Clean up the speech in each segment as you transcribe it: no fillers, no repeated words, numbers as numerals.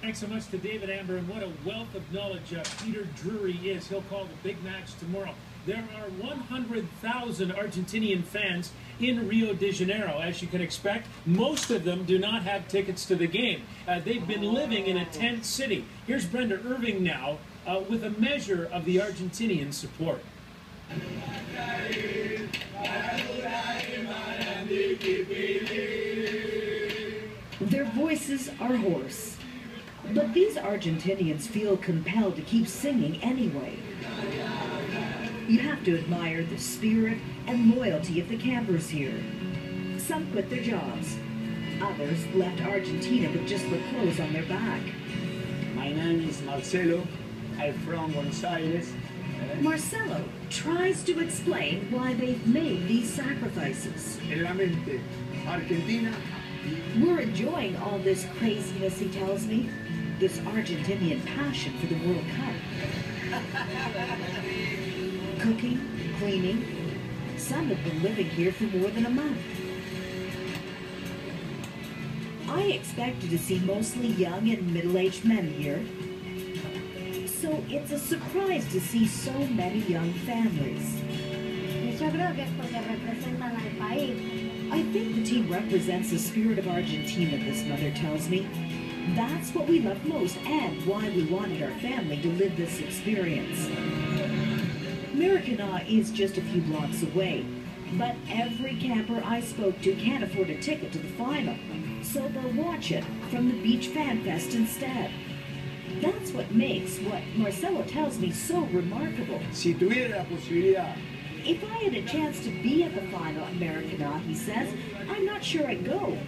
Thanks so much to David Amber, and what a wealth of knowledge Peter Drury is. He'll call the big match tomorrow. There are 100,000 Argentinian fans in Rio de Janeiro, as you can expect. Most of them do not have tickets to the game. They've been living in a tent city. Here's Brenda Irving now with a measure of the Argentinian support. Their voices are hoarse, but these Argentinians feel compelled to keep singing anyway. You have to admire the spirit and loyalty of the campers here. Some quit their jobs. Others left Argentina with just the clothes on their back. My name is Marcelo. I'm from Buenos Aires. Marcelo tries to explain why they've made these sacrifices. En la mente, Argentina. We're enjoying all this craziness, he tells me. This Argentinian passion for the World Cup. Cooking, cleaning. Some have been living here for more than a month. I expected to see mostly young and middle-aged men here. So it's a surprise to see so many young families. I think the team represents the spirit of Argentina, this mother tells me. That's what we love most and why we wanted our family to live this experience. Maracana is just a few blocks away, but every camper I spoke to can't afford a ticket to the final, so they'll watch it from the Beach Fan Fest instead. That's what makes what Marcelo tells me so remarkable. Si tuviera la posibilidad. If I had a chance to be at the final at Maracana, he says, I'm not sure I'd go.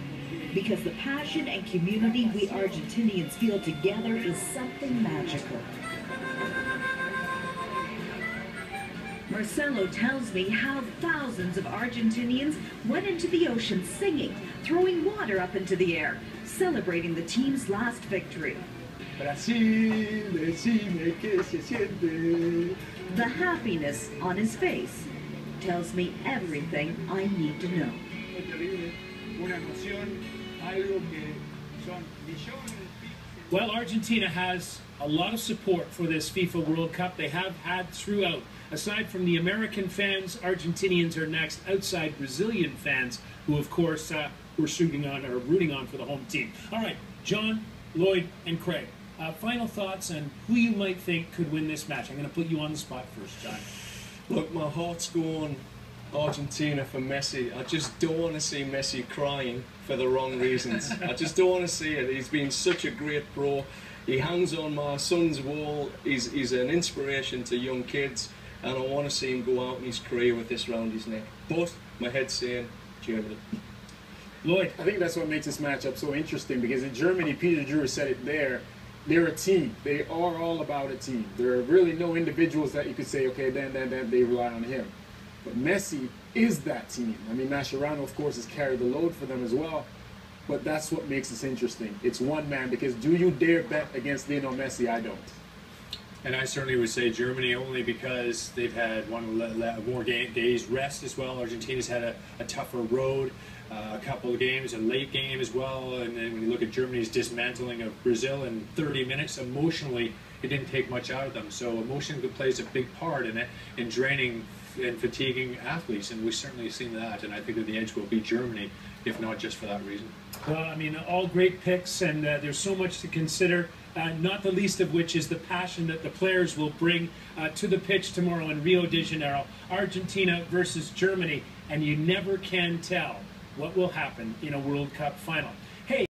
Because the passion and community we Argentinians feel together is something magical. Marcelo tells me how thousands of Argentinians went into the ocean singing, throwing water up into the air, celebrating the team's last victory. Brasil, decime que se siente. The happiness on his face tells me everything I need to know. Well, Argentina has a lot of support for this FIFA World Cup. They have had throughout. Aside from the American fans, Argentinians are next, outside Brazilian fans, who of course were rooting on for the home team. All right, John, Lloyd, and Craig. Final thoughts on who you might think could win this match. I'm going to put you on the spot first, John. Look, my heart's going Argentina for Messi. I just don't want to see Messi crying for the wrong reasons. I just don't want to see it. He's been such a great pro. He hangs on my son's wall. He's an inspiration to young kids, and I want to see him go out in his career with this round his neck. But my head's saying Germany. Lloyd. I think that's what makes this matchup so interesting, because in Germany, Peter Drury said it there, they're a team. They are all about a team. There are really no individuals that you could say, okay, then they rely on him. But Messi is that team. I mean, Mascherano, of course, has carried the load for them as well. But that's what makes this interesting. It's one man, because do you dare bet against Lionel Messi? I don't. And I certainly would say Germany, only because they've had one more days rest as well. Argentina's had a tougher road. A couple of games, a late game as well, and then when you look at Germany's dismantling of Brazil in 30 minutes, emotionally, it didn't take much out of them. So emotion plays a big part in it, in draining and fatiguing athletes, and we've certainly seen that, and I think that the edge will be Germany, if not just for that reason. Well, I mean, all great picks, and there's so much to consider, not the least of which is the passion that the players will bring to the pitch tomorrow in Rio de Janeiro. Argentina versus Germany, and you never can tell what will happen in a World Cup final.